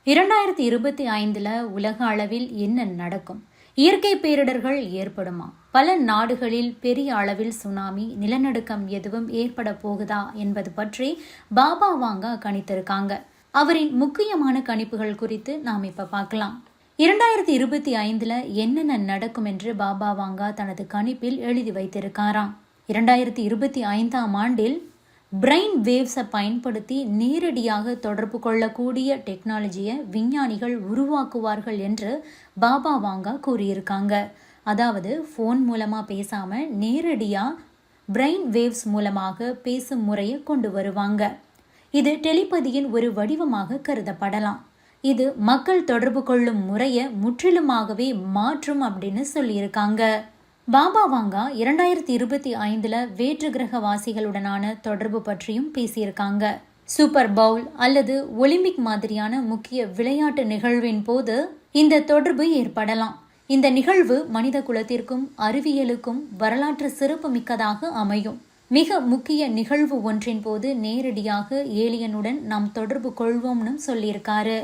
2025 உலக அளவில் என்ன நடக்கும்? இயற்கை பேரிடர்கள் ஏற்படுமா? பல நாடுகளில் பெரிய அளவில் சுனாமி, நிலநடுக்கம் எதுவும் ஏற்பட போகுதா என்பது பற்றி பாபா வாங்கா கணித்திருக்காங்க. அவரின் முக்கியமான கணிப்புகள் குறித்து நாம் இப்ப பார்க்கலாம். 2025 என்னென்ன நடக்கும் என்று பாபா வாங்கா தனது கணிப்பில் எழுதி வைத்திருக்காராம். 2025 ஆண்டில் பிரெயின் வேவ்ஸை பயன்படுத்தி நேரடியாக தொடர்பு கொள்ளக்கூடிய டெக்னாலஜியை விஞ்ஞானிகள் உருவாக்குவார்கள் என்று பாபா வாங்கா கூறியிருக்காங்க. அதாவது ஃபோன் மூலமாக பேசாமல் நேரடியாக பிரெயின் வேவ்ஸ் மூலமாக பேசும் முறையை கொண்டு வருவாங்க. இது டெலிபதியின் ஒரு வடிவமாக கருதப்படலாம். இது மக்கள் தொடர்பு கொள்ளும் முறையை முற்றிலுமாகவே மாற்றும் அப்படின்னு சொல்லியிருக்காங்க. பாபா வாங்கா 2025 வேற்று கிரக வாசிகளுடனான தொடர்பு பற்றியும் பேசியிருக்காங்க. சூப்பர் பவுல் அல்லது ஒலிம்பிக் மாதிரியான முக்கிய விளையாட்டு நிகழ்வின் போது இந்த தொடர்பு ஏற்படலாம். இந்த நிகழ்வு மனித குலத்திற்கும் அறிவியலுக்கும் வரலாற்று சிறப்பு மிக்கதாக அமையும். மிக முக்கிய நிகழ்வு ஒன்றின் போது நேரடியாக ஏலியனுடன் நாம் தொடர்பு கொள்வோம்னு சொல்லியிருக்காரு.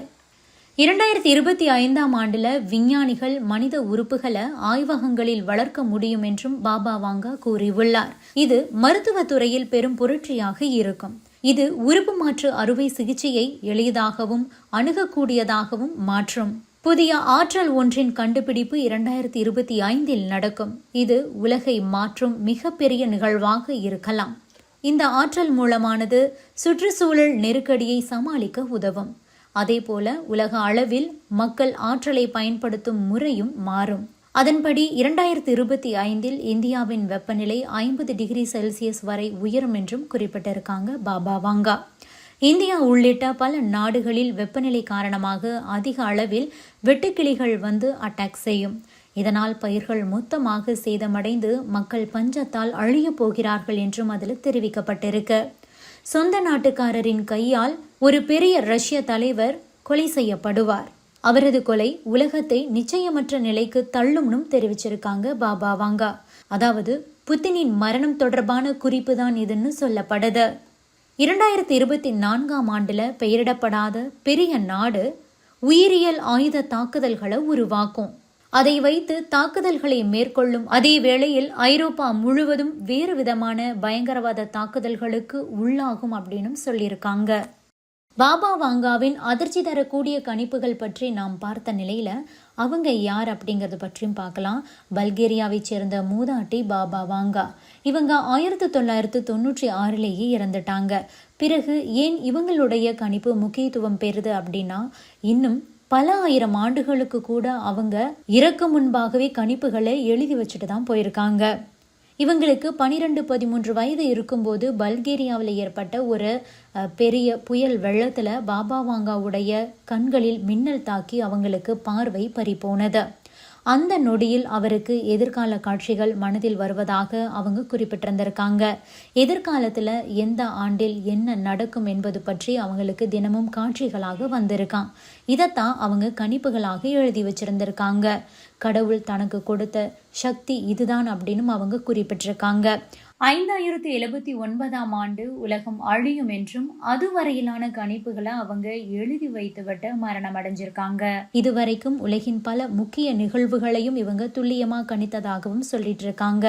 2025 ஆண்டுல விஞ்ஞானிகள் மனித உறுப்புகளை ஆய்வகங்களில் வளர்க்க முடியும் என்றும் பாபா வாங்கா கூறியுள்ளார். இது மருத்துவ துறையில் பெரும் புரட்சியாக இருக்கும். இது உறுப்பு மாற்று அறுவை சிகிச்சையை எளிதாகவும் அணுகக்கூடியதாகவும் மாற்றும். புதிய ஆற்றல் ஒன்றின் கண்டுபிடிப்பு 2025 நடக்கும். இது உலகை மாற்றும் மிகப்பெரிய நிகழ்வாக இருக்கலாம். இந்த ஆற்றல் மூலமானது சுற்றுச்சூழல் நெருக்கடியை சமாளிக்க உதவும். அதேபோல உலக அளவில் மக்கள் ஆற்றலை பயன்படுத்தும் முறையும் மாறும். அதன்படி 2025 இந்தியாவின் வெப்பநிலை 50 டிகிரி செல்சியஸ் வரை உயரும் என்றும் குறிப்பிட்டிருக்காங்க பாபா வாங்கா. இந்தியா உள்ளிட்ட பல நாடுகளில் வெப்பநிலை காரணமாக அதிக அளவில் வெட்டுக்கிளிகள் வந்து அட்டாக் செய்யும். இதனால் பயிர்கள் மொத்தமாக சேதமடைந்து மக்கள் பஞ்சத்தால் அழிய போகிறார்கள் என்றும் அதில் தெரிவிக்கப்பட்டிருக்கு. சொந்த நாட்டுக்காரரின் கையால் ஒரு பெரிய ரஷ்ய தலைவர் கொலை செய்யப்படுவார். அவரது கொலை உலகத்தை நிச்சயமற்ற நிலைக்கு தள்ளும்னு தெரிவிச்சிருக்காங்க பாபா வாங்கா. அதாவது புத்தினின் மரணம் தொடர்பான குறிப்பு தான் இதுன்னு சொல்லப்படுது. 2024 ஆண்டுல பெயரிடப்படாத பெரிய நாடு உயிரியல் ஆயுத தாக்குதல்களை உருவாக்கும். அதை வைத்து தாக்குதல்களை மேற்கொள்ளும் அதே வேளையில் ஐரோப்பா முழுவதும் வேறு விதமான பயங்கரவாத தாக்குதல்களுக்கு உள்ளாகும் அப்படின்னு சொல்லியிருக்காங்க. பாபா வாங்காவின் அதிர்ச்சி தரக்கூடிய கணிப்புகள் பற்றி நாம் பார்த்த நிலையில அவங்க யார் அப்படிங்கறது பற்றியும் பார்க்கலாம். பல்கேரியாவை சேர்ந்த மூதாட்டி பாபா வாங்கா. இவங்க 1996 இறந்துட்டாங்க. பிறகு ஏன் இவங்களுடைய கணிப்பு முக்கியத்துவம் பெறுது அப்படின்னா, இன்னும் பல ஆயிரம் ஆண்டுகளுக்கு கூட அவங்க இறக்க முன்பாகவே கணிப்புகளை எழுதி வச்சுட்டு தான் போயிருக்காங்க. இவங்களுக்கு 12-13 வயது இருக்கும்போது பல்கேரியாவில் ஏற்பட்ட ஒரு பெரிய புயல் வெள்ளத்துல பாபா வாங்காவுடைய கண்களில் மின்னல் தாக்கி அவங்களுக்கு பார்வை பறிபோனது. அந்த நொடியில் அவருக்கு எதிர்கால காட்சிகள் மனதில் வருவதாக அவங்க குறிப்பிட்டிருந்திருக்காங்க. எதிர்காலத்துல எந்த ஆண்டில் என்ன நடக்கும் என்பது பற்றி அவங்களுக்கு தினமும் காட்சிகளாக வந்திருக்கான். இதைத்தான் அவங்க கணிப்புகளாக எழுதி வச்சிருந்திருக்காங்க. கடவுள் தனக்கு கொடுத்த சக்தி இதுதான் அப்படின்னு அவங்க குறிப்பிட்டிருக்காங்க. 5079 ஆண்டு உலகம் அழியும் என்றும் அதுவரையிலான கணிப்புகளை அவங்க எழுதி வைத்துவிட்டு மரணம் அடைஞ்சிருக்காங்க. இதுவரைக்கும் உலகின் பல முக்கிய நிகழ்வுகளையும் இவங்க துல்லியமா கணித்ததாகவும் சொல்லிட்டு இருக்காங்க.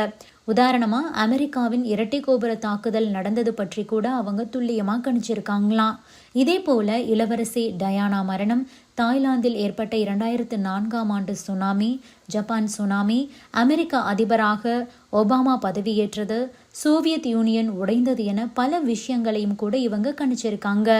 உதாரணமா அமெரிக்காவின் இரட்டை கோபுர தாக்குதல் நடந்தது பற்றி கூட அவங்க துல்லியமா கணிச்சிருக்காங்களாம். இதே போல இளவரசி டயானா மரணம், தாய்லாந்தில் ஏற்பட்ட 2004 ஆண்டு சுனாமி, ஜப்பான் சுனாமி, அமெரிக்க அதிபராக ஒபாமா பதவியேற்றது, சோவியத் யூனியன் உடைந்தது என பல விஷயங்களையும் கூட இவங்க கணிச்சிருக்காங்க.